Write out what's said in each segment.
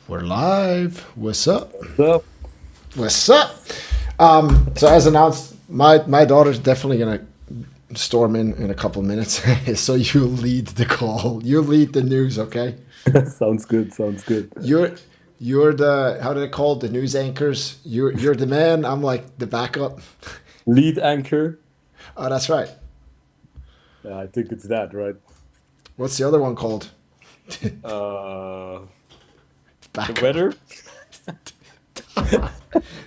We're live. What's up? So, What's up? So as announced, my daughter's definitely gonna storm in a couple of minutes. So you lead the call. You lead the news, okay? sounds good. Sounds good. You're you're the how do they call it? The news anchors? You're the man. I'm like the backup. Lead anchor. Oh, that's right. I think it's that, right? What's the other one called? Uh, the Backup. weather.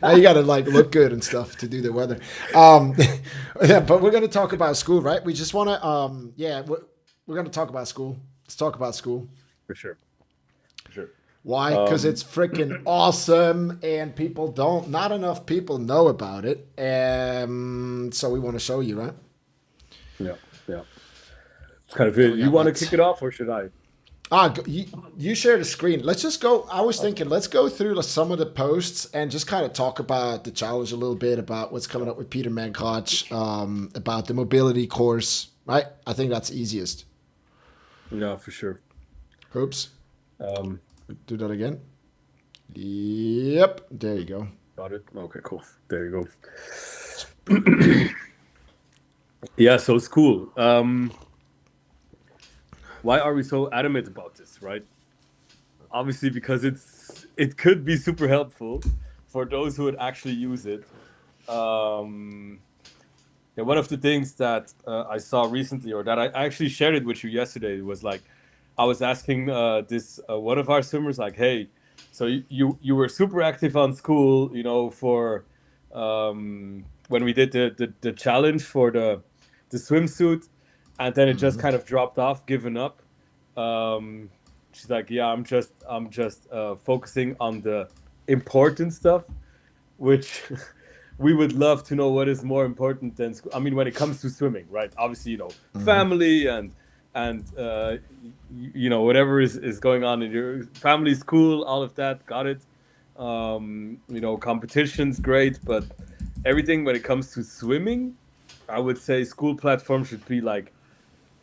Now you gotta like look good and stuff to do the weather. Um, yeah, but we're gonna talk about school, right? We just wanna yeah, we're gonna talk about school. Let's talk about school. For sure. For sure. Why? Because Um, it's freaking awesome, and not enough people know about it. So we want to show you, right? yeah. Yeah. It's kind of And it. we You got want to what? kick it off, or should I? You share the screen. Let's just go. I was Okay. thinking, let's go through some of the posts and just kind of talk about the challenge a little bit, about what's coming up with Peter Mankoch, about the mobility course, right? I think that's easiest. Yeah, for sure. Oops. Um, Do that again. Yep. There you go. got it. Okay, cool. There you go. Yeah. So school. Why are we so adamant about this, right? Obviously, because it could be super helpful for those who would actually use it. Um, Yeah, one of the things that I saw recently, or that I actually shared it with you yesterday, was like I was asking this one of our swimmers, like, "Hey, so you were super active on school, for when we did the challenge for the swimsuit, and then it just kind of dropped off, given up." Um, she's like, "Yeah, I'm just focusing on the important stuff," which we would love to know what is more important than school. I mean, when it comes to swimming, right? Obviously, family and whatever is going on in your family, school, all of that. Got it. Competition's great, but everything when it comes to swimming, I would say school platform should be like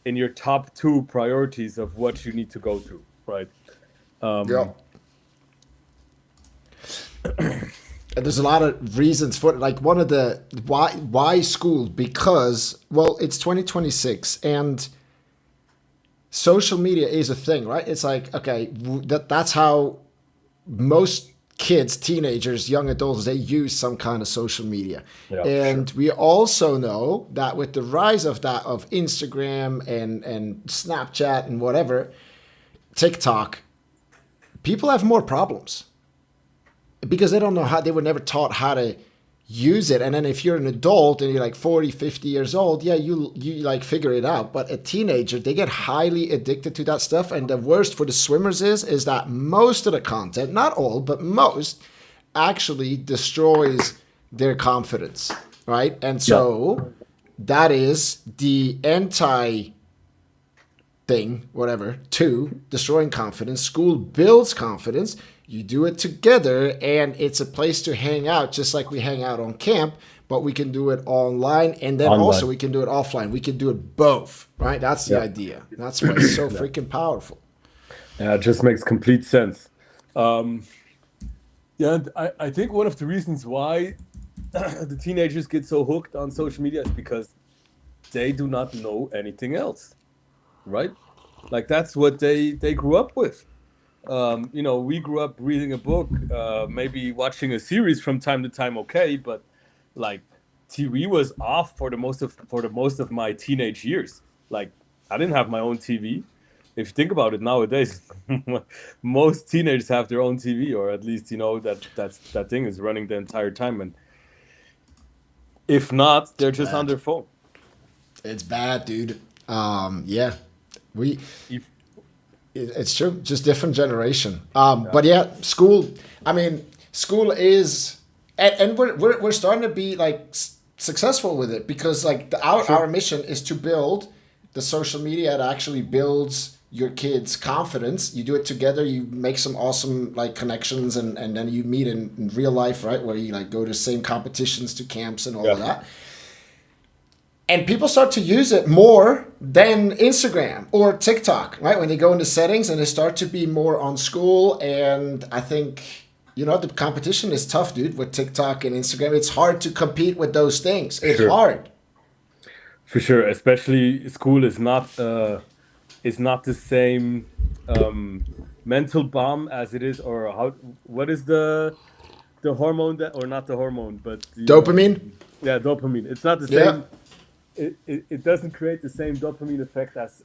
in your top two priorities of what you need to go through, right? Yeah. Um, And there's a lot of reasons for it. Like one of the why school, because well it's 2026 and social media is a thing, right? It's like okay, that's how most kids, teenagers, young adults, they use some kind of social media. yeah, for sure. And we also know that with the rise of that, of Instagram and Snapchat and whatever, TikTok, people have more problems because they don't know how, they were never taught how to use it. And then if you're an adult and you're like 40, 50 years old, yeah, you like figure it out. But a teenager, they get highly addicted to that stuff. And the worst for the swimmers is that most of the content, not all, but most, actually destroys their confidence, right? And Yeah, so that is the anti thing, whatever, to destroying confidence. School builds confidence. You do it together, and it's a place to hang out, just like we hang out on camp, but we can do it online, and then also online. we can do it offline. We can do it both, right? That's the Yeah. idea. That's why it's so Yeah. freaking powerful. Yeah, it just makes complete sense. Um, yeah, and I think one of the reasons why the teenagers get so hooked on social media is because they do not know anything else, right? Like that's what they grew up with. We grew up reading a book, maybe watching a series from time to time, okay, but like TV was off for the most of my teenage years. Like I didn't have my own TV. If you think about it nowadays, most teenagers have their own TV, or at least that thing is running the entire time. And if not, It's they're just on bad. their phone. It's bad, dude. Yeah, we If it's true, just different generation. yeah, But yeah, school. I mean, school is, and we're starting to be like successful with it because like for our sure. mission is to build the social media that actually builds your kids' confidence. You do it together. You make some awesome like connections, and then you meet in, real life, right? Where you like go to the same competitions, to camps, and all of Yeah, that. And people start to use it more than Instagram or TikTok, right? When they go into settings and they start to be more on Skool. And I think, the competition is tough, dude, with TikTok and Instagram. It's hard to compete with those things. It's Sure. hard. For sure, especially Skool is not the same mental bomb as it is, or what is the hormone that, or not the hormone, but Dopamine? yeah, dopamine. It's not the Yeah. same. It doesn't create the same dopamine effect as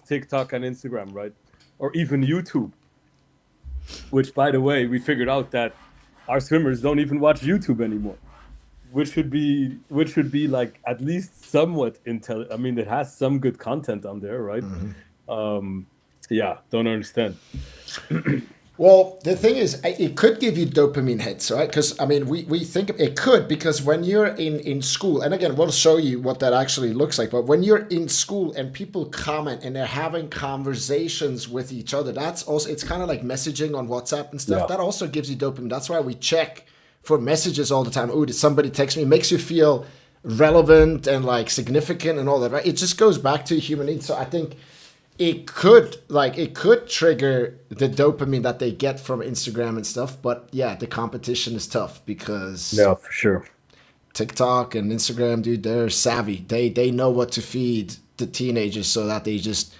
TikTok and Instagram, right? Or even YouTube, which, by the way, we figured out that our swimmers don't even watch YouTube anymore, which should be like at least somewhat intel. I mean, it has some good content on there, right? Yeah, don't understand. Well, the thing is, it could give you dopamine hits, right? Because, I mean, we think it could, because when you're in school, and again, we'll show you what that actually looks like, but when you're in school and people comment and they're having conversations with each other, that's also, it's kind of like messaging on WhatsApp and stuff. Yeah. That also gives you dopamine. That's why we check for messages all the time. Oh, did somebody text me? It makes you feel relevant and like significant and all that, right? It just goes back to human needs. So I think it could trigger the dopamine that they get from Instagram and stuff. But yeah, the competition is tough because Yeah, for sure. TikTok and Instagram, dude, they're savvy. They know what to feed the teenagers so that they just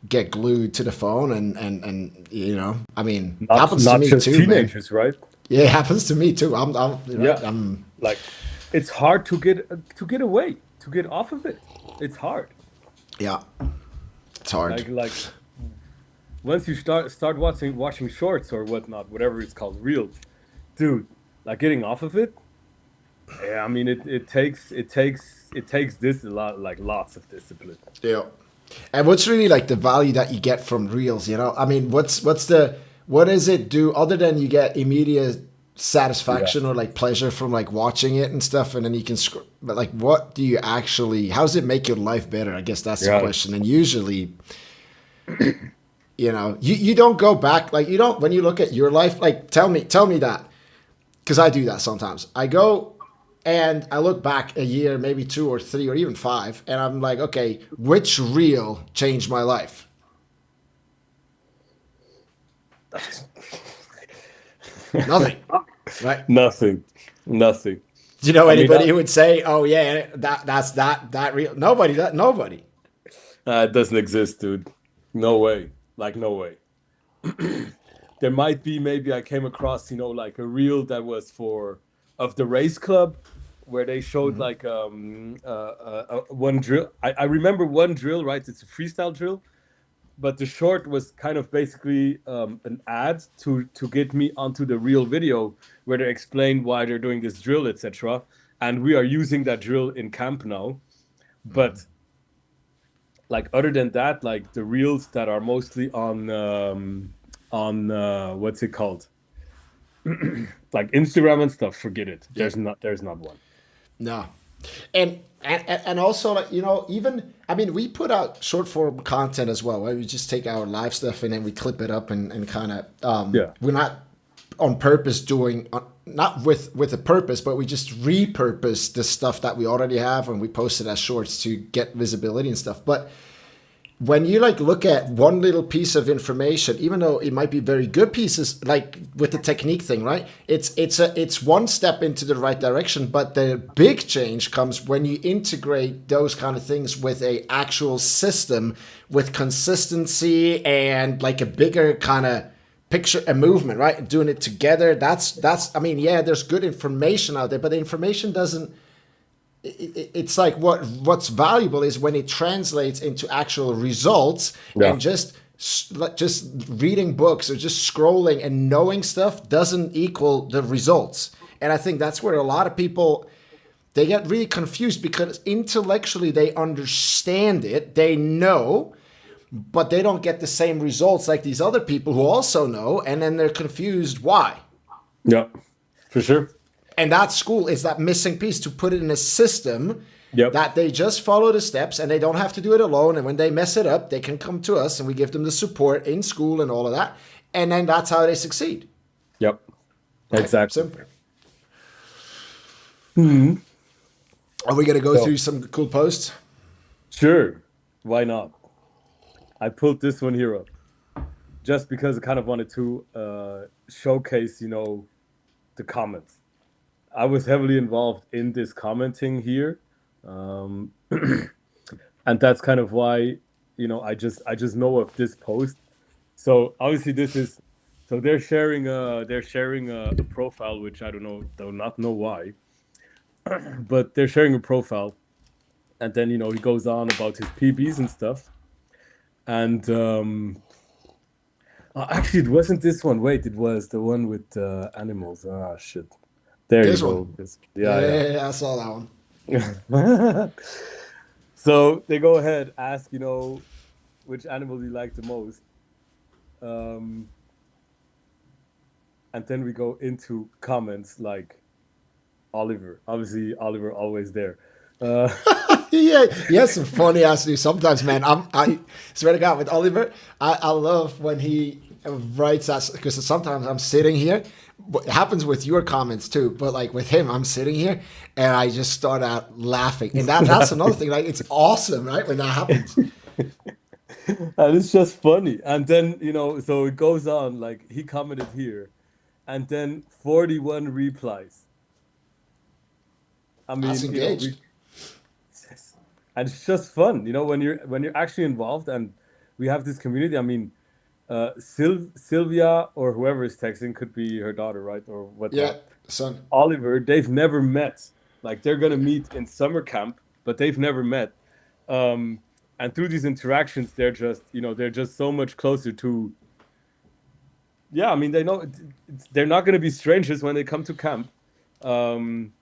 get glued to the phone and I mean, it happens to Not me just too, man. teenagers, right? Yeah, it happens to me too. Yeah. I'm Like, it's hard to get away, to get off of it. It's hard. yeah, it's hard. Like once you start watching shorts or whatnot, whatever it's called, reels, dude. Like getting off of it. Yeah, I mean, it takes this a lot, like lots of discipline. Yeah. And what's really like the value that you get from reels, I mean, what does it do other than you get immediate satisfaction or like pleasure from like watching it and stuff, and then you can but like what do you actually, how does it make your life better? I guess that's the Yeah. question. And usually, you don't go back, like you don't, when you look at your life, like tell me that, because I do that sometimes. I go and I look back a year, maybe 2 or 3 or even 5, and I'm like, okay, which reel changed my life? Nothing, right? Nothing. Do you know I mean, anybody that- who would say, "Oh yeah, that's that reel"? Nobody. Nobody. It doesn't exist, dude. No way. Like, no way. There might be, maybe I came across, like a reel that was of the race club, where they showed like one drill. I remember one drill, right? It's a freestyle drill, but the short was kind of basically an ad to get me onto the real video where they explain why they're doing this drill, etc. And we are using that drill in camp now. But like other than that, like the reels that are mostly on what's it called? Like Instagram and stuff, forget it. There's not one. No. And also, like, even, I mean, we put out short form content as well, right? We just take our live stuff and then we clip it up and kind of, Yeah. we're not on purpose doing, not with a purpose, but we just repurpose the stuff that we already have and we post it as shorts to get visibility and stuff. But when you like look at one little piece of information, even though it might be very good pieces, like with the technique thing, right? It's one step into the right direction, but the big change comes when you integrate those kind of things with a actual system with consistency and like a bigger kind of picture and movement, right? Doing it together. That's I mean, yeah, there's good information out there, but the information doesn't, it's like what's valuable is when it translates into actual results. Yeah. And just reading books or just scrolling and knowing stuff doesn't equal the results. And I think that's where a lot of people, they get really confused because intellectually they understand it, they know, but they don't get the same results like these other people who also know, and then they're confused why. Yeah, for sure. And that Skool is that missing piece to put it in a system that they just follow the steps and they don't have to do it alone. And when they mess it up, they can come to us and we give them the support in Skool and all of that. And then that's how they succeed. Yep. Right? Exactly. Simple. Are we gonna go So through some cool posts? sure, why not? I pulled this one here up just because I kind of wanted to showcase, the comments. I was heavily involved in this commenting here, um, and that's kind of why, I just know of this post. So obviously this is, so they're sharing a profile, which I don't know, do not know why, but they're sharing a profile, and then he goes on about his PBs and stuff, and actually it wasn't this one. Wait, it was the one with animals. Ah, shit. There you This one. go. Yeah, Yeah, I saw that one. yeah. So they go ahead, ask, which animal do you like the most? Um, and then we go into comments like Oliver. Obviously, Oliver always there. Uh, Yeah, he has some funny ass news sometimes, man. I swear to God, with Oliver, I love when he writes us because sometimes I'm sitting here. It happens with your comments too, but like with him, I'm sitting here and I just start out laughing, and that's another thing. Like it's awesome, right, when that happens. and it's just funny. And then, so it goes on, like he commented here, and then 41 replies. I That's mean, engaged. and it's just fun, when you're actually involved, and we have this community. I mean, Sylvia or whoever is texting, could be her daughter, right, or Yeah, whatnot. son. Oliver, they've never met. Like they're gonna meet in summer camp, but they've never met. Um, and through these interactions, they're just so much closer to. Yeah, I mean, they know they're not gonna be strangers when they come to camp. Um,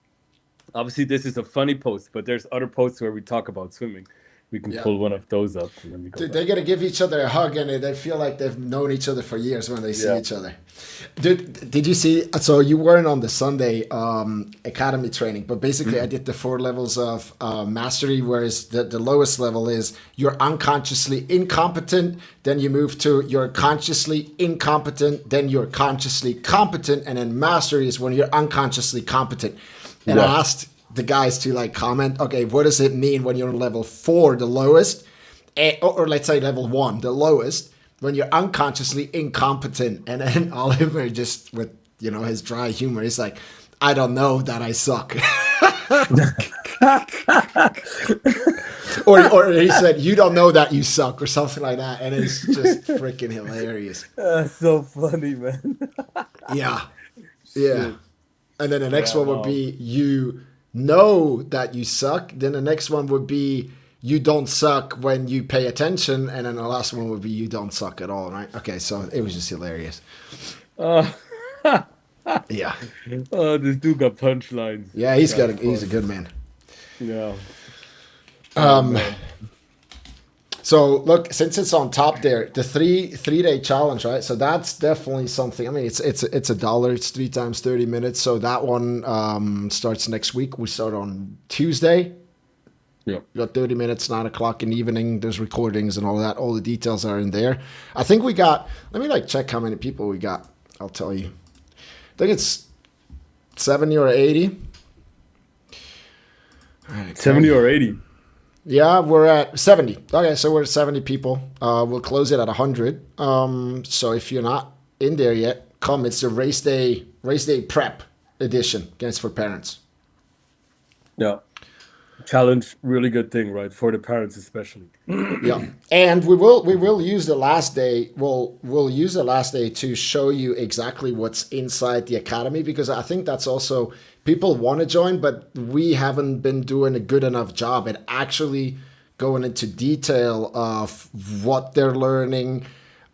Obviously, this is a funny post, but there's other posts where we talk about swimming. We can Yeah. pull one of those up and then we go Dude, back. they're gonna give each other a hug and they feel like they've known each other for years when they see Yeah. each other. Dude, did you see? So you weren't on the Sunday academy training, but basically I Mhm. did the 4 levels of mastery, whereas the lowest level is you're unconsciously incompetent, then you move to you're consciously incompetent, then you're consciously competent, and then mastery is when you're unconsciously competent. And Yeah. I asked the guys to like comment, okay, what does it mean when you're on level 4, the lowest? Or let's say level 1, the lowest, when you're unconsciously incompetent. And then Oliver just with his dry humor, he's like, I don't know that I suck. or he said, you don't know that you suck, or something like that. And it's just freaking hilarious. So funny, man. Yeah. Yeah. Shit. And then the next Yeah, one would wow. be you know that you suck. Then the next one would be you don't suck when you pay attention. And then the last one would be you don't suck at all, right? Okay, so it was just hilarious. Uh, Yeah. oh, this dude got punchlines. Yeah, This guy's he's a fun. good man. Yeah. Oh man. So look, since it's on top there, the three-day challenge, right? So that's definitely something. I mean, it's $1. It's 3 times 30 minutes. So that one starts next week. We start on Tuesday. Yeah. We got 30 minutes, 9 o'clock in the evening. There's recordings and all that. All the details are in there. I think we got. Let me check how many people we got. I'll tell you. I think it's 70 or 80. All right, 70 or 80. yeah, we're at 70. Okay, so we're at 70 people. We'll close it at 100. So if you're not in there yet, come. It's the race day prep edition. Against for parents. Yeah. Challenge, really good thing, right? For the parents especially. Yeah, and we will use the last day. We'll use the last day to show you exactly what's inside the academy, because I think that's also people want to join, but we haven't been doing a good enough job at actually going into detail of what they're learning,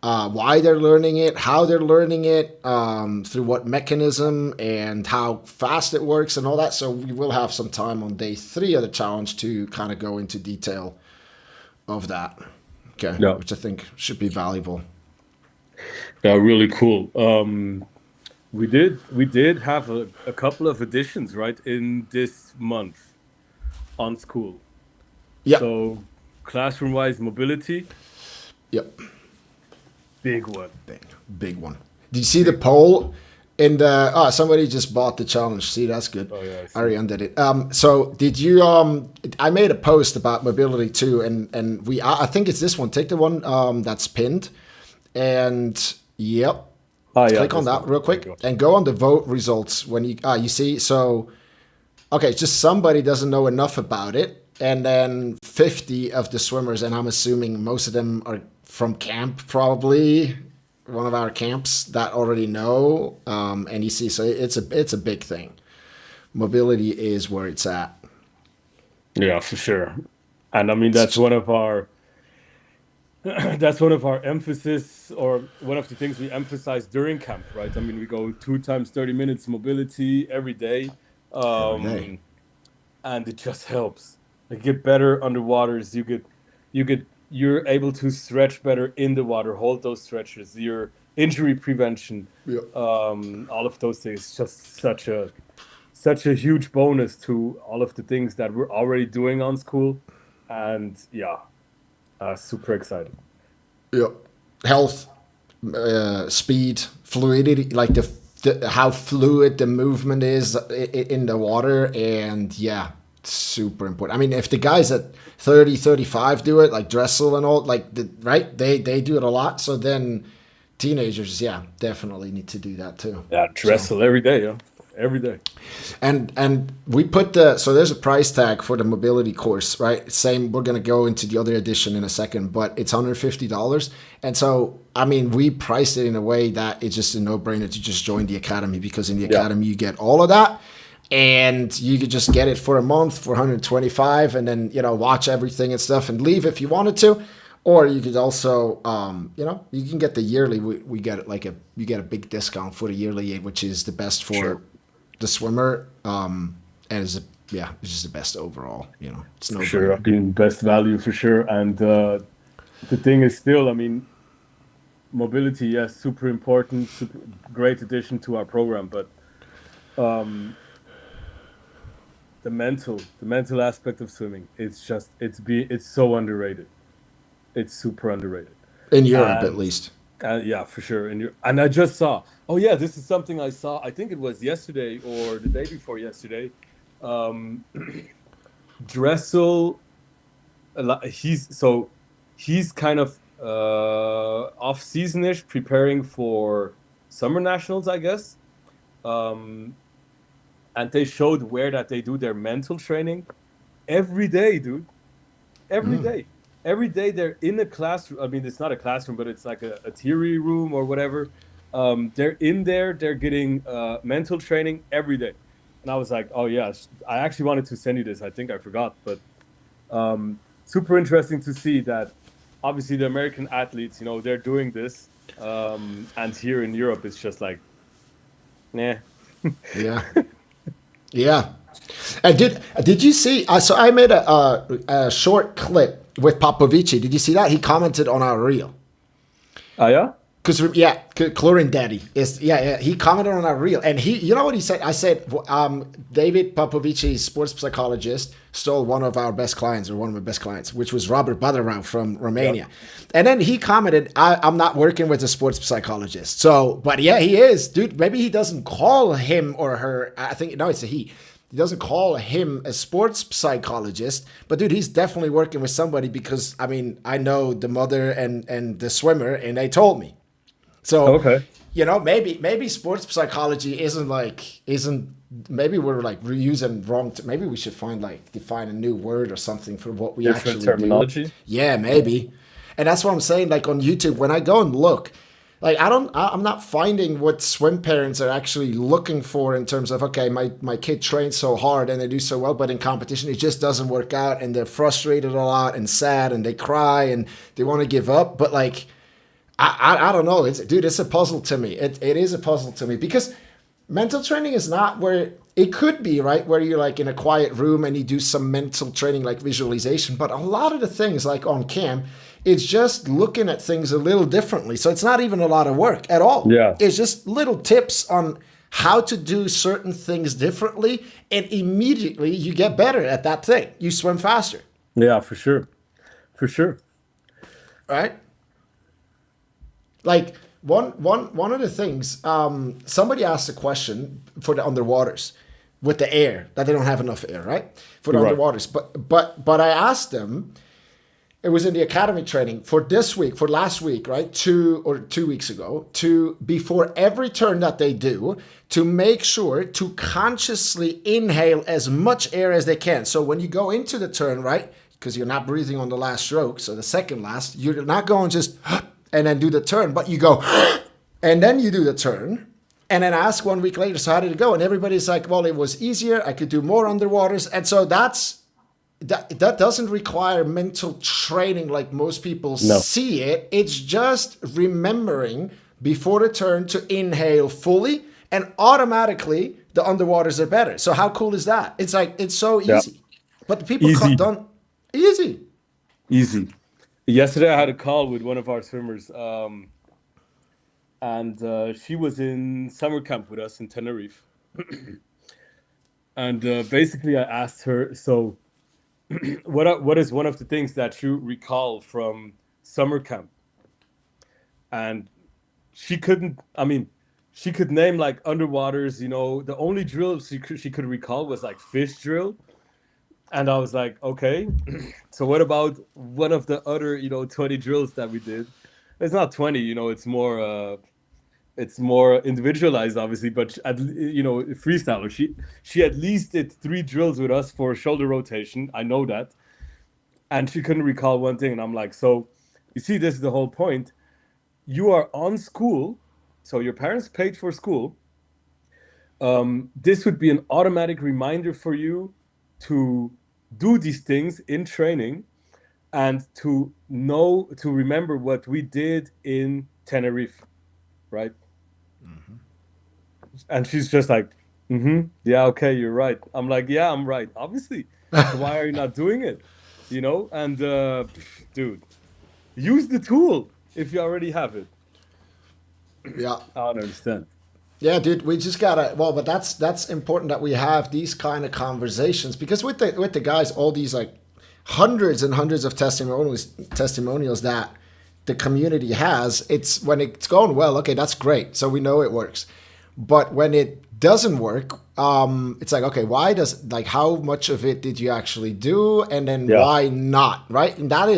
why they're learning it, how they're learning it, through what mechanism, and how fast it works, and all that. So we will have some time on day 3 of the challenge to kind of go into detail of that. Okay, Yeah. which I think should be valuable. Yeah, really cool. We did have a couple of additions, right, in this month on Skool. Yep, So classroom-wise mobility, yep, big one. big one. Did you see the Big one. poll? And somebody just bought the challenge. See, that's good. Oh yeah, I I see. already undid it. So did you? I made a post about mobility too, and I think it's this one. Take the one that's pinned, and yep, Oh yeah, click on this that one. real There you quick go. and go on the vote results when you see. So okay, it's just somebody doesn't know enough about it, and then 50 of the swimmers, and I'm assuming most of them are from camp, probably one of our camps that already know. And you see, so it's a big thing. Mobility is where it's at. Yeah, for sure. And I mean that's one of our that's one of our emphasis or one of the things we emphasize during camp, right? I mean, we go 2 times 30 minutes mobility every day. Every day. Um, and it just helps. Like get better underwaters. You're able to stretch better in the water, hold those stretches, your injury prevention, Yeah. all of those things. Just such a huge bonus to all of the things that we're already doing on school. And yeah, super excited. Yeah. Health, speed, fluidity, like how fluid the movement is in the water, and yeah, super important. I mean, if the guys at 30, 35 do it, like Dressel and all, like right, they do it a lot. So then teenagers, yeah, definitely need to do that too. Yeah, So. Dressel every day, yeah. Every day. And we put so there's a price tag for the mobility course, right? Same, we're gonna go into the other edition in a second, but it's $150. And so I mean we priced it in a way that it's just a no-brainer to just join the academy, because in the Yeah, academy you get all of that, and you could just get it for a month for 125, and then watch everything and stuff and leave if you wanted to. Or you could also, you can get the yearly. We get it you get a big discount for the yearly, which is the best for sure. the swimmer, and it's just the best overall. It's For no sure. I brainer. mean, best value for sure. And the thing is still, I mean, mobility, yes, super important, super great addition to our program, but um, the mental aspect of swimming, it's so underrated. It's super underrated. In Europe, at And least. yeah, for sure. And I just saw, oh yeah, this is something I saw. I think it was yesterday or the day before yesterday. Um, Dressel, he's kind of off seasonish, preparing for summer nationals, I guess. Um, and they showed where that they do their mental training every day, dude. Every day. Every day they're in a classroom. I mean, it's not a classroom, but it's like a theory room or whatever. They're in there. They're getting mental training every day. And I was like, oh yeah, I actually wanted to send you this. I think I forgot, but super interesting to see that. Obviously, the American athletes, they're doing this, and here in Europe, it's just like, nah. Yeah, yeah. And did you see? So I made a short clip with Popovici. Did you see that? He commented on our reel. Oh yeah. Because yeah, Chlorine Daddy is yeah. He commented on our reel, and you know what he said? I said, David Popovici, sports psychologist, stole one of our best clients, or one of my best clients, which was Robert Badarau from Yep. Romania. And then he commented, I'm not working with a sports psychologist. So, but yeah, he is, dude. Maybe he doesn't call him or her. I think no, it's a he. He doesn't call him a sports psychologist, but dude, he's definitely working with somebody, because I mean, I know the mother and the swimmer, and they told me. So, Okay. maybe sports psychology isn't maybe we're like reusing wrong. Maybe we should define a new word or something for what we Different actually do. terminology. Yeah, maybe. And that's what I'm saying. Like on YouTube, when I go and look, like I'm not finding what swim parents are actually looking for in terms of, okay, my kid trains so hard and they do so well, but in competition it just doesn't work out, and they're frustrated a lot and sad and they cry and they want to give up. But like I don't know. It's a puzzle to me. It is a puzzle to me, because mental training is not where it could be, right? Where you're like in a quiet room and you do some mental training like visualization. But a lot of the things like on cam, it's just looking at things a little differently. So it's not even a lot of work at all. Yeah. It's just little tips on how to do certain things differently. And immediately you get better at that thing. You swim faster, Yeah, for sure. For sure. right? Like One of the things, somebody asked a question for the underwaters with the air, that they don't have enough air, right? For the Right. underwaters. But I asked them, it was in the academy training for this week, for last week, right? 2 weeks ago, to before every turn that they do, to make sure to consciously inhale as much air as they can. So when you go into the turn, right? Because you're not breathing on the last stroke, so the second last, you're not going just and then do the turn, but you go and then you do the turn. And then ask 1 week later, so how did it go? And everybody's like, well, it was easier. I could do more underwaters. And so that doesn't require mental training like most people No. see it. It's just remembering before the turn to inhale fully, and automatically the underwaters are better. So how cool is that? It's like, it's so Yeah. easy. But the people Easy. don't, easy. Easy. Yesterday, I had a call with one of our swimmers, and she was in summer camp with us in Tenerife. And basically, I asked her, so what is one of the things that you recall from summer camp? And she couldn't, I mean, she could name like underwaters, the only drill she could recall was like fish drill. And I was like, okay, so what about one of the other, 20 drills that we did? It's not 20, it's more individualized, obviously, but freestyler. She at least did 3 drills with us for shoulder rotation. I know that, and she couldn't recall one thing. And I'm like, so you see, this is the whole point. You are on Skool, so your parents paid for Skool. This would be an automatic reminder for you to do these things in training and to remember what we did in Tenerife, right? And she's just like, yeah, okay, you're right. I'm like, yeah, I'm right, obviously. So why are you not doing it? And dude, use the tool if you already have it. Yeah. I don't understand. Yeah, dude, we just gotta. Well, but that's important that we have these kind of conversations, because with the guys, all these like hundreds and hundreds of testimonials that the community has. It's when it's going well, okay, that's great. So we know it works. But when it doesn't work, it's like, okay, how much of it did you actually do, and then Yeah. why not, right? And that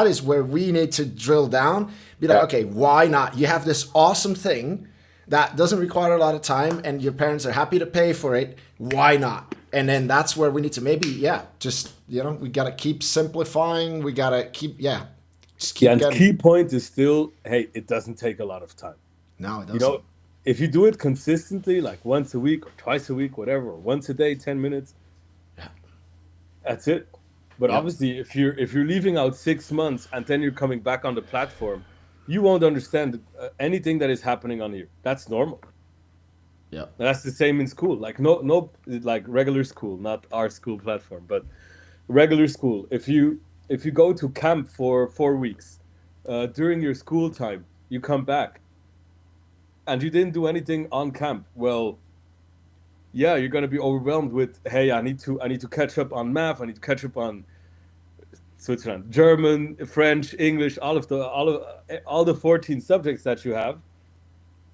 is where we need to drill down. Be like, Yeah. okay, why not? You have this awesome thing that doesn't require a lot of time, and your parents are happy to pay for it. Why not? And then that's where we need to maybe, we gotta keep simplifying. We gotta keep, just keep Yeah, and getting. key point is still, hey, it doesn't take a lot of time. No, it You doesn't. know, if you do it consistently, like once a week or twice a week, whatever, or once a day, 10 minutes, Yeah. that's it. But Yeah. obviously, if you're leaving out 6 months and then you're coming back on the platform, you won't understand anything that is happening on here. That's normal. Yeah. That's the same in school. Like no, like regular school, not our school platform, but regular school. If you go to camp for 4 weeks, during your school time, you come back, and you didn't do anything on camp. Well, yeah, you're gonna be overwhelmed with, hey, I need to catch up on math. I need to catch up on Switzerland, German, French, English, all the 14 subjects that you have.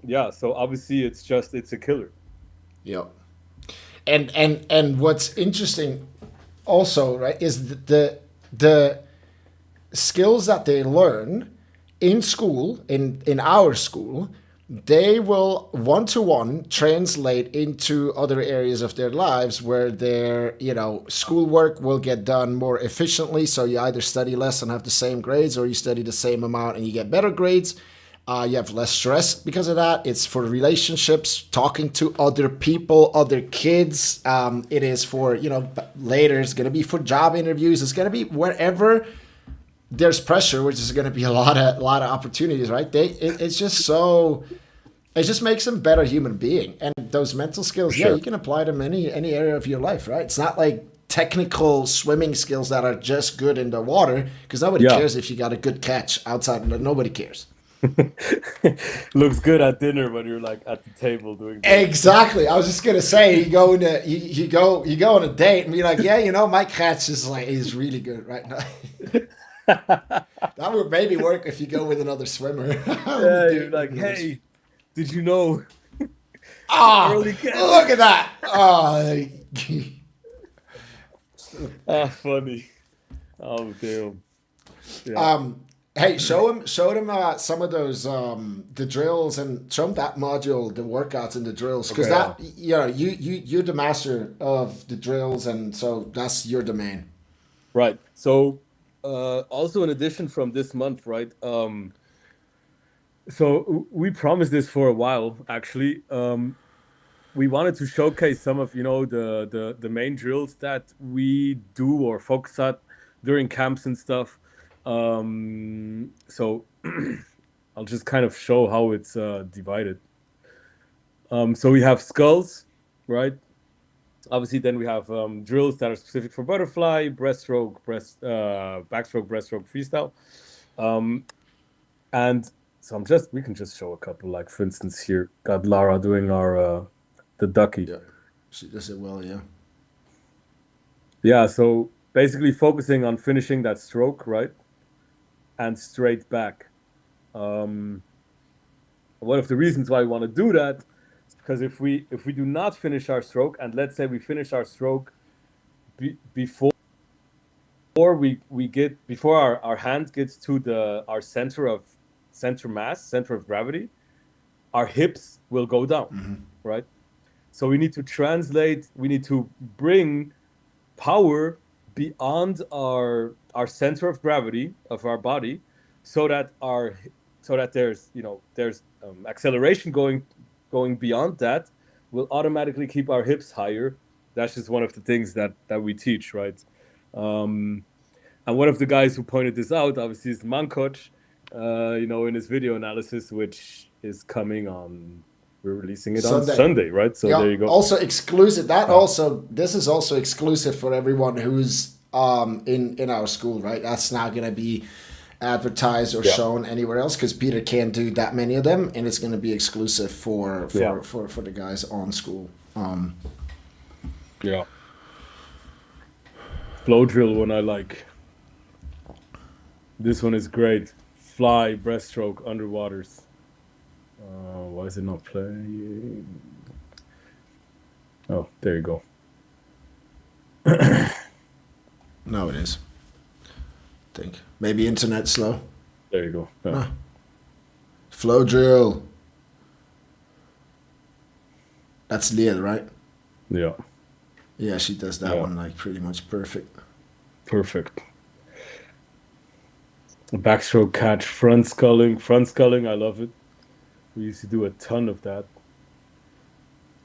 Yeah, so obviously it's a killer. Yeah. And what's interesting also, right, is the skills that they learn in school, in our school, they will one-to-one translate into other areas of their lives where their, schoolwork will get done more efficiently. So you either study less and have the same grades, or you study the same amount and you get better grades. You have less stress because of that. It's for relationships, talking to other people, other kids. It is for, later it's going to be for job interviews. It's going to be wherever there's pressure, which is going to be a lot of opportunities, right? It's just so, it just makes them better human being. And those mental skills, Sure. you can apply them in any area of your life, right? It's not like technical swimming skills that are just good in the water, because nobody Yeah. cares if you got a good catch outside. Nobody cares. Looks good at dinner when you're like at the table doing that. Exactly. I was just gonna say, you go on a date and be like, yeah, my catch is really good right now. That would maybe work if you go with another swimmer on the Yeah, you're date with like, another. hey, did you know Ah, early look catch? at that. Oh, Ah, funny. Oh, damn. Yeah. hey, show them some of those the drills and show them that module, the workouts and the drills, because Okay, yeah. that you're the master of the drills, and so that's your domain. Right. So, also in addition from this month, right? So we promised this for a while, actually. We wanted to showcase some of, the main drills that we do or focus at during camps and stuff. So I'll just kind of show how it's divided. So we have skulls, right? Obviously, then we have drills that are specific for butterfly, breaststroke, backstroke, breaststroke, freestyle. Um, and so we can just show a couple, like for instance, here got Lara doing our the ducky. Yeah, she does it well. Yeah. Yeah, so basically focusing on finishing that stroke, right? And straight back. Um, One of the reasons why we want to do that is because if we do not finish our stroke, and let's say we finish our stroke before before our hand gets to our center mass, center of gravity, our hips will go down, right? So we need to bring power beyond our center of gravity of our body, so that there's acceleration going beyond that will automatically keep our hips higher. That's just one of the things that we teach, right? um, and one of the guys who pointed this out, obviously, is Mankoch, in his video analysis, which is coming on. We're releasing it on Sunday. Sunday, right? So Yeah. there you go. Also exclusive. Yeah. This is also exclusive for everyone who's in our school, right? That's not gonna be advertised or Yeah. shown anywhere else because Peter can't do that many of them, and it's gonna be exclusive for Yeah. for the guys on Skool. Yeah. Flow drill one I like. This one is great. Fly, breaststroke, underwaters. Why is it not playing? Oh, there you go. No, it is. I think maybe internet slow. There you go. Yeah. Flow drill. That's Leah, right? Yeah. Yeah, she does that Yeah. one like pretty much perfect. Perfect. Backstroke catch, front sculling. Front sculling, I love it. We used to do a ton of that.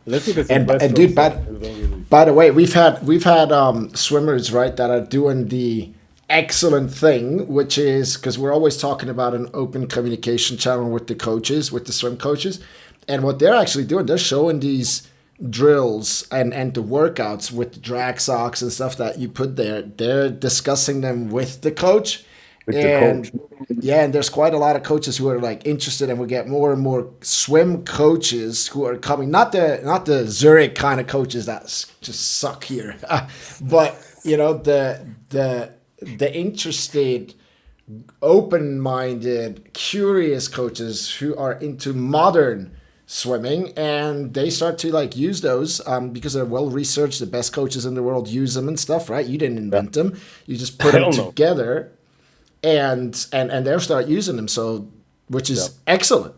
Let's look at some And dude, breaststroke. by the way, we've had swimmers, right, that are doing the excellent thing, which is because we're always talking about an open communication channel with the coaches, with the swim coaches, and what they're actually doing, they're showing these drills and the workouts with the drag socks and stuff that you put there. They're discussing them with the coach. With the And coach. yeah, and there's quite a lot of coaches who are like interested, and we get more and more swim coaches who are coming. Not the Zurich kind of coaches that just suck here, but the interested, open-minded, curious coaches who are into modern swimming, and they start to like use those because they're well researched. The best coaches in the world use them and stuff, right? You didn't invent them; you just put them Hell no. together. And they'll start using them, so which is excellent.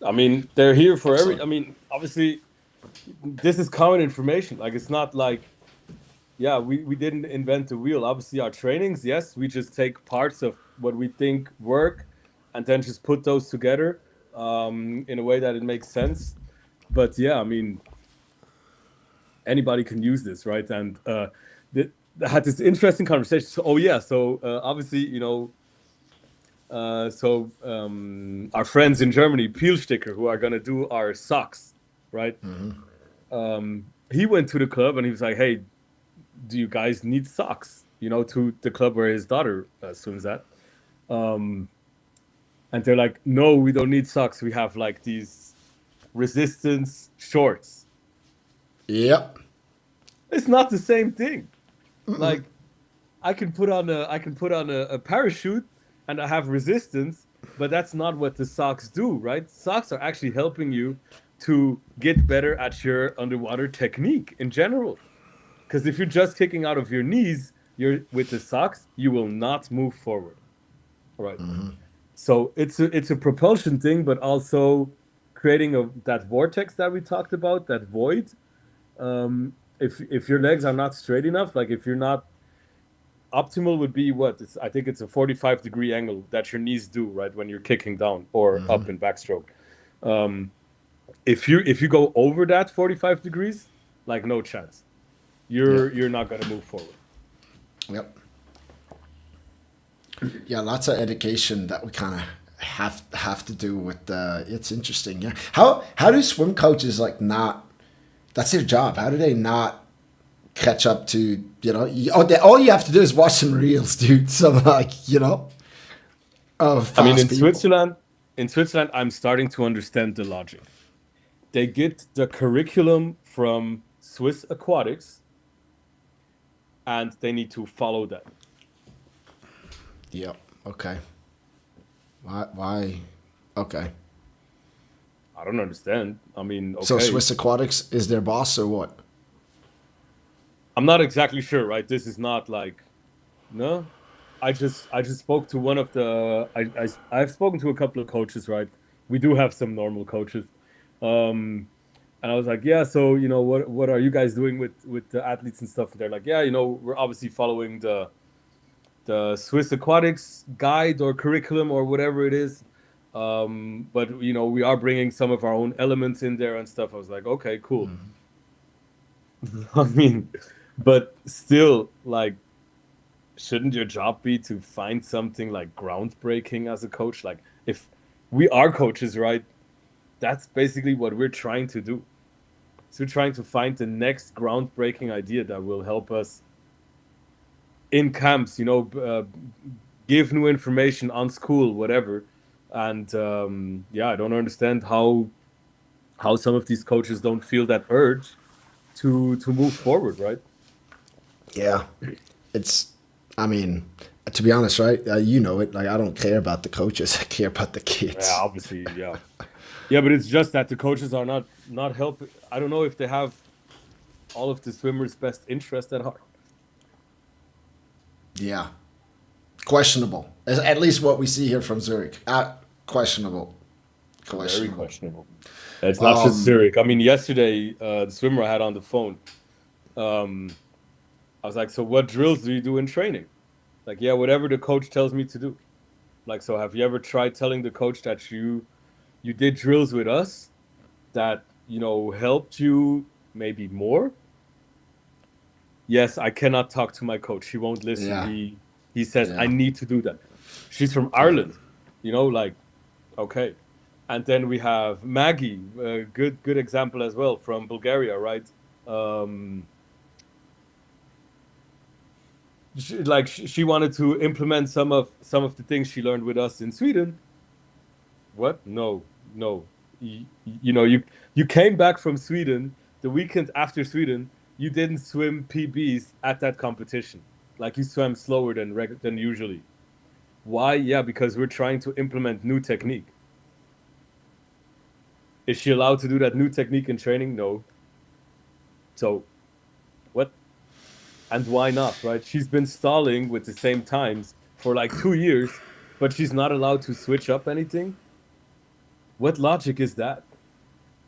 I mean, they're here for Excellent. I mean, obviously, this is common information. Like, it's not like, yeah, we didn't invent the wheel. Obviously, our trainings, yes, we just take parts of what we think work and then just put those together in a way that it makes sense. But yeah, I mean, anybody can use this, right? And I had this interesting conversation. So, obviously, our friends in Germany, Peelsticker, who are gonna do our socks, right? He went to the club and he was like, "Hey, do you guys need socks?" To the club where his daughter swims at. And they're like, "No, we don't need socks. We have like these resistance shorts." Yep. It's not the same thing. Like, I can put on a parachute and I have resistance, but that's not what the socks do, right? Socks are actually helping you to get better at your underwater technique in general. Because if you're just kicking out of your knees, you're with the socks, you will not move forward. Right. So it's a propulsion thing, but also creating that vortex that we talked about, that void. If your legs are not straight enough, like if you're not optimal would be what? I think it's a 45-degree angle that your knees do, right, when you're kicking down or up in backstroke. Um, if you go over that 45 degrees, like no chance. Yeah. You're not gonna move forward. Yep. Yeah, lots of education that we kind of have to do with. It's interesting. Yeah. How do swim coaches like not? That's their job. How do they not catch up to all you have to do is watch some reels, dude. Some of I mean, fast people. In Switzerland, I'm starting to understand the logic. They get the curriculum from Swiss Aquatics, and they need to follow that. Yep. Okay. Why? Okay. I don't understand. I mean, So okay, Swiss Aquatics is their boss or what? I'm not exactly sure, right? This is not like, no. I just spoke to one of the I've spoken to a couple of coaches, right? We do have some normal coaches. Um, and I was like, yeah, so what are you guys doing with the athletes and stuff? They're like, yeah, we're obviously following the Swiss Aquatics guide or curriculum or whatever it is. But we are bringing some of our own elements in there and stuff. I was like, okay, cool. I mean, but still, like, shouldn't your job be to find something like groundbreaking as a coach? Like, if we are coaches, right? That's basically what we're trying to do. So we're trying to find the next groundbreaking idea that will help us in camps, give new information on Skool, whatever. And yeah, I don't understand how some of these coaches don't feel that urge to move forward, right? Yeah. It's. I mean, to be honest, right? You know it. Like I don't care about the coaches. I care about the Yeah, kids. obviously, yeah. Yeah, but it's just that the coaches are not helping. I don't know if they have all of the swimmers' best interest at heart. Yeah. Questionable. At least what we see here from Zurich. Questionable. Very Questionable. questionable. It's not just Zurich. I mean, yesterday, the swimmer I had on the phone, um, I was like, so what drills do you do in training? Like, yeah, whatever the coach tells me to do. Like, so have you ever tried telling the coach that you did drills with us that, helped you maybe more? Yes, I cannot talk to my coach. He won't listen. Yeah. He says I Yeah. need to do that. She's from Yeah. Ireland, like okay. And then we have Maggie, a good example as well from Bulgaria, right? Um, she wanted to implement some of the things she learned with us in Sweden. What? No, no. You came back from Sweden the weekend after Sweden. You didn't swim PBs at that competition. Like you swam slower than usually. Why? Yeah, because we're trying to implement new technique. Is she allowed to do that new technique in training? No. So what? And why not? Right? She's been stalling with the same times for like 2 years, but she's not allowed to switch up anything. What logic is that?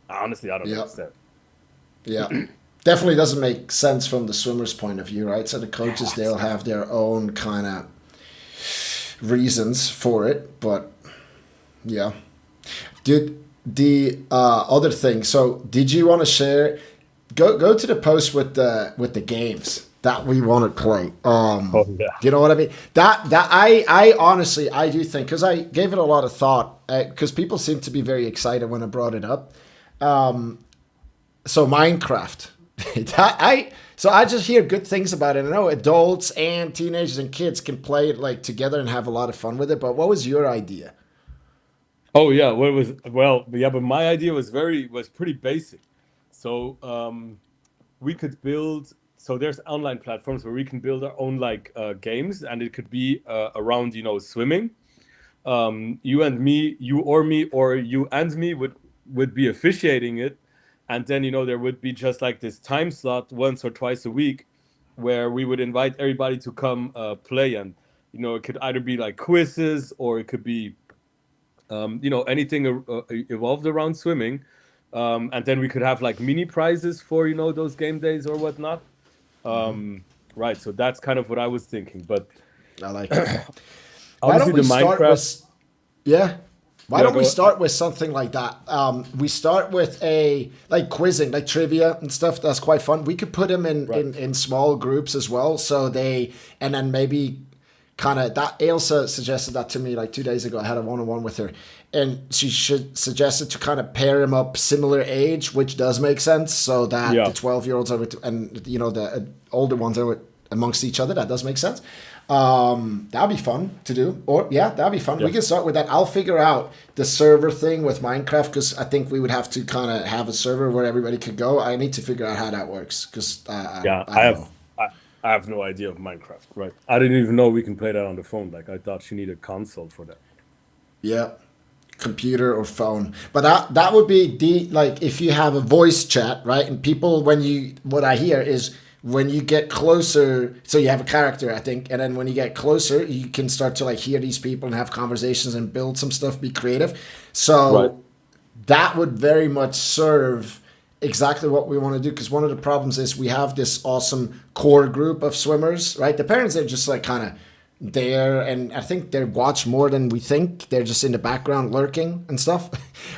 Honestly, I don't Yeah. understand. Yeah. Definitely doesn't make sense from the swimmer's point of view, right? So the coaches, they'll have their own kind of reasons for it, but yeah. Dude, the other thing. So, did you want to share? Go to the post with the games that we want to play. Oh yeah. You know what I mean? That I honestly I do think because I gave it a lot of thought because people seem to be very excited when I brought it up. So Minecraft. So I just hear good things about it. I know adults and teenagers and kids can play it like together and have a lot of fun with it. But what was your idea? Oh yeah. Yeah, but my idea was pretty basic. So we could build so there's online platforms where we can build our own like games, and it could be around, you know, swimming. You and me, you or me, or you and me would be officiating it, and then, you know, there would be just like this time slot once or twice a week where we would invite everybody to come play. And, you know, it could either be like quizzes, or it could be you know, anything evolved around swimming. And then we could have like mini prizes for, you know, those game days or whatnot. Right, so that's kind of what I was thinking. But I like it. Why obviously don't we the start Minecraft. with, yeah? Why Yeah, don't we go. start with something like that? We start with a like quizzing, like trivia and stuff. That's quite fun. We could put them in Right. in small groups as well. So they, and then maybe kind of that. Ailsa suggested that to me like 2 days ago. I had a one-on-one with her, and she suggested to kind of pair them up similar age, which does make sense. So that Yeah. the 12-year-olds are with, and you know, the older ones are with, amongst each other. That does make sense. That'd be fun to do. Or yeah, that'd be fun. Yeah. We can start with that. I'll figure out the server thing with Minecraft, because I think we would have to kind of have a server where everybody could go. I need to figure out how that works, because Yeah, I don't know. I have no idea of Minecraft. Right. I didn't even know we can play that on the phone. Like, I thought you need a console for that. Yeah, computer or phone. But that would be like if you have a voice chat, right? And people, what I hear is when you get closer, so you have a character, I think, and then when you get closer, you can start to like hear these people and have conversations and build some stuff, be creative. So Right. that would very much serve exactly what we want to do, because one of the problems is we have this awesome core group of swimmers, right? The parents are just like kind of there, and I think they watch more than we think. They're just in the background lurking and stuff,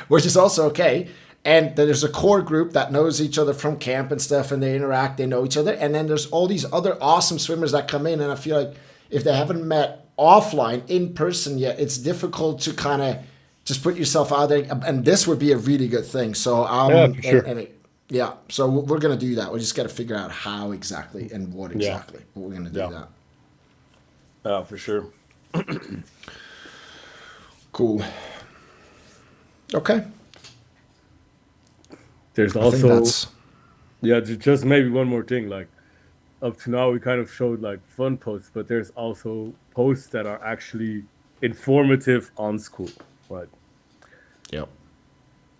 which is also okay. And then there's a core group that knows each other from camp and stuff, and they interact, they know each other. And then there's all these other awesome swimmers that come in, and I feel like if they haven't met offline in person yet, it's difficult to kind of just put yourself out there. And this would be a really good thing. So Yeah, for sure. yeah, so we're gonna do that. We just got to figure out how exactly and what Yeah. exactly. But we're gonna do Yeah. that. For sure. Cool. Okay. There's I think also, that's yeah, just maybe one more thing. Like, up to now, we kind of showed like fun posts, but there's also posts that are actually informative on Skool, right? yep.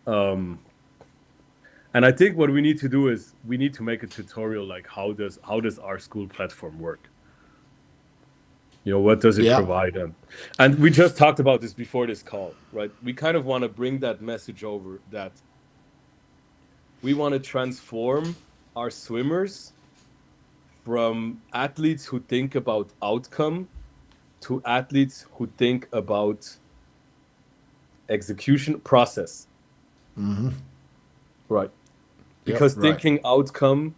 And I think what we need to do is we need to make a tutorial, like how does our Skool platform work? You know, what does it Yeah. provide? And we just talked about this before this call, right? We kind of want to bring that message over, that we want to transform our swimmers from athletes who think about outcome to athletes who think about execution process. Right. Because right. thinking outcome,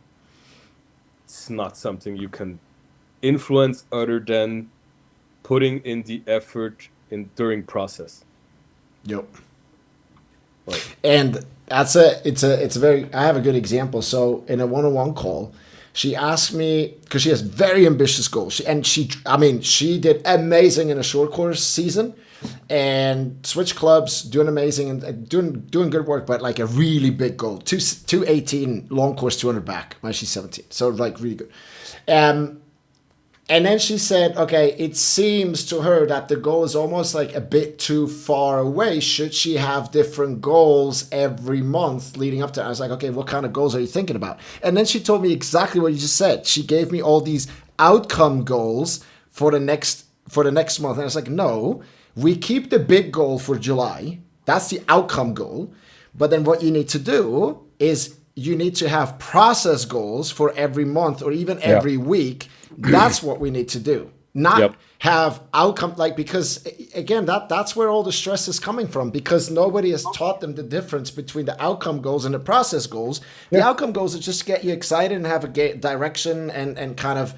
it's not something you can influence other than putting in the effort during process. Yep. Right. And it's a very, I have a good example. So in a one-on-one call, she asked me, because she has very ambitious goals. She did amazing in a short course season, and switch clubs, doing amazing and doing good work, but like a really big goal, 218 long course, 200 back. When she's 17, so like really good. And then she said, okay, it seems to her that the goal is almost like a bit too far away. Should she have different goals every month leading up to it? I was like, okay, what kind of goals are you thinking about? And then she told me exactly what you just said. She gave me all these outcome goals for the next month. And I was like, no, we keep the big goal for July. That's the outcome goal. But then what you need to do is you need to have process goals for every month or even every week. That's what we need to do. Not have outcome, like, because again, that's where all the stress is coming from, because nobody has taught them the difference between the outcome goals and the process goals. The outcome goals are just to get you excited and have a direction and kind of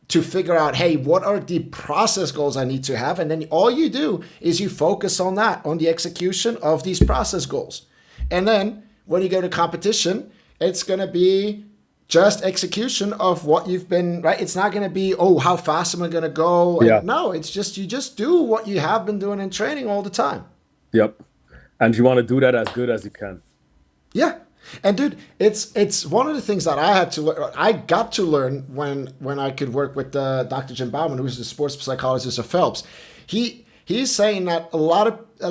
to figure out, hey, what are the process goals I need to have? And then all you do is you focus on that, on the execution of these process goals. And then when you go to competition, it's going to be just execution of what you've been, right? It's not going to be, oh, how fast am I going to go? Yeah. No, it's just, you just do what you have been doing in training all the time. Yep. And you want to do that as good as you can. Yeah. And dude, it's one of the things that I had to learn. I got to learn when I could work with Dr. Jim Bauman, who's the sports psychologist of Phelps. He's saying that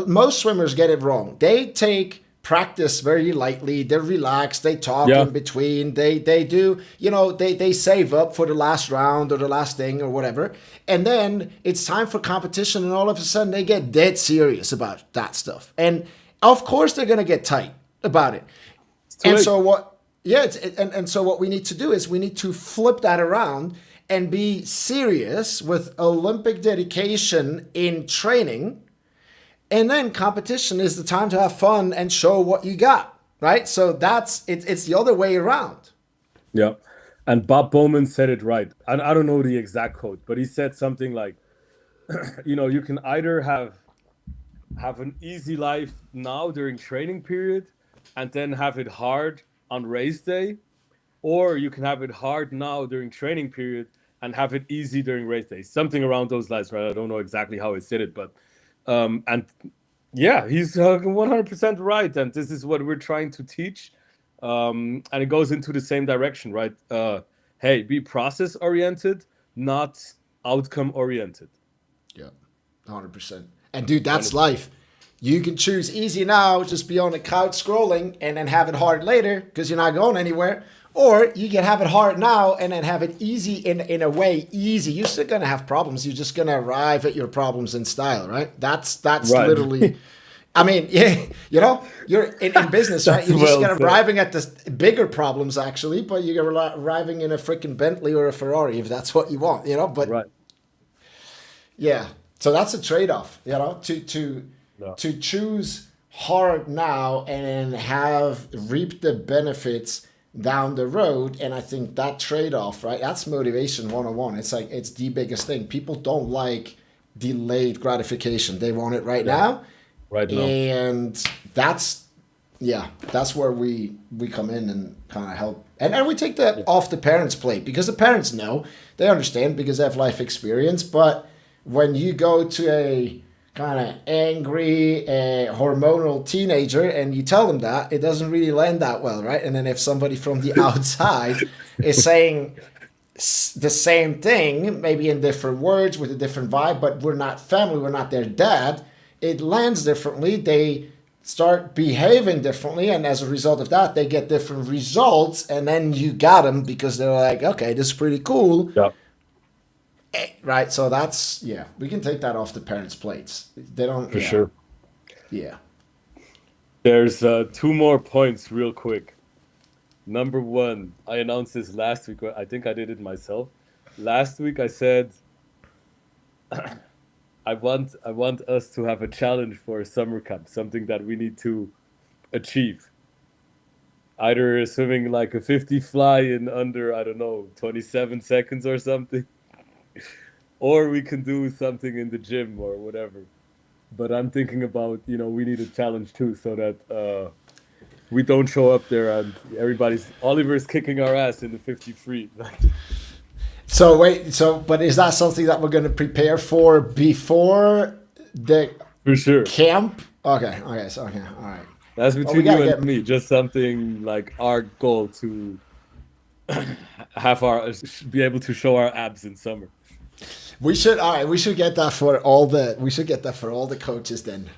most swimmers get it wrong. They take practice very lightly. They're relaxed. They talk in between. They do, they save up for the last round or the last thing or whatever. And then it's time for competition, and all of a sudden they get dead serious about that stuff. And of course they're going to get tight about it. And so what we need to do is we need to flip that around and be serious with Olympic dedication in training. And then competition is the time to have fun and show what you got, right? So it's the other way around. Yeah. And Bob Bowman said it right. I don't know the exact quote, but he said something like, you can either have an easy life now during training period and then have it hard on race day, or you can have it hard now during training period and have it easy during race day. Something around those lines, right? I don't know exactly how he said it, but and yeah, he's 100% right. And this is what we're trying to teach. And it goes into the same direction, right? Hey, be process oriented, not outcome oriented. Yeah, 100%. And dude, that's life. You can choose easy now, just be on the couch scrolling, and then have it hard later because you're not going anywhere. Or you can have it hard now and then have it easy in a way easy. You're still going to have problems. You're just going to arrive at your problems in style, right? That's right. Literally, I mean, yeah, you're in business, right? You're just arriving at the bigger problems actually, but you're arriving in a freaking Bentley or a Ferrari if that's what you want, but right. Yeah. So that's a trade-off, to choose hard now and then reap the benefits down the road. And I think that trade-off, right? That's motivation 101. It's like, it's the biggest thing. People don't like delayed gratification. They want it right now. Right now. And that's where we come in and kind of help. And we take that off the parents' plate because the parents know, they understand because they have life experience. But when you go to a kind of angry, hormonal teenager and you tell them that, it doesn't really land that well, right? And then if somebody from the outside is saying the same thing, maybe in different words with a different vibe, but we're not family, we're not their dad, it lands differently. They start behaving differently, and as a result of that, they get different results, and then you got them because they're like, okay, this is pretty cool. Yeah. Right, so that's, we can take that off the parents' plates. They don't... For sure. Yeah. There's 2 more points real quick. Number 1, I announced this last week. I think I did it myself. Last week I said, I want us to have a challenge for a summer camp, something that we need to achieve. Either swimming like a 50 fly in under, 27 seconds or something. Or we can do something in the gym or whatever. But I'm thinking about, we need a challenge too, so that we don't show up there and Oliver's kicking our ass in the 50 free. But is that something that we're going to prepare for before the For sure. camp? Okay, all right. That's between you and me, just something like our goal to be able to show our abs in summer. We should get that for all the coaches then.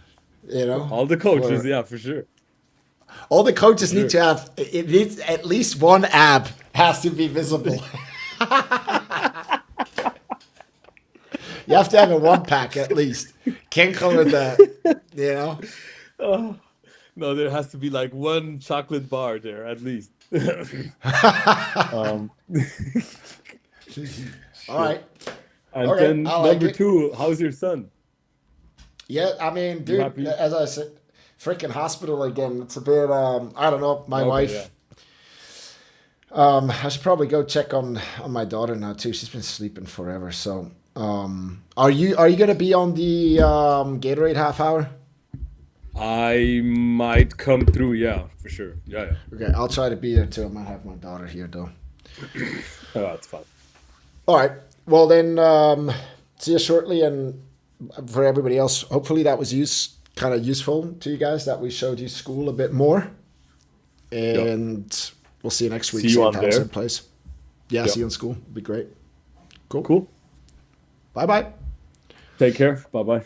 All the coaches, for sure. All the coaches need to have at least one ab has to be visible. You have to have a 1-pack at least. Can't come with that, Oh, no, there has to be like 1 chocolate bar there at least. All right. And then number 2, how's your son? Yeah, I mean, dude, as I said, freaking hospital again. It's a bit, I don't know, my wife. Yeah. I should probably go check on my daughter now too. She's been sleeping forever. So, are you gonna be on the Gatorade half hour? I might come through, for sure. Yeah. Okay, I'll try to be there too. I might have my daughter here though. Oh, that's fine. All right. Well then, see you shortly, and for everybody else, hopefully that was kind of useful to you guys, that we showed you Skool a bit more. And we'll see you next week. See you Same on time, there. same place. Yeah, Yep. see you in school. Be great. Cool. Cool. Bye-bye. Take care. Bye bye.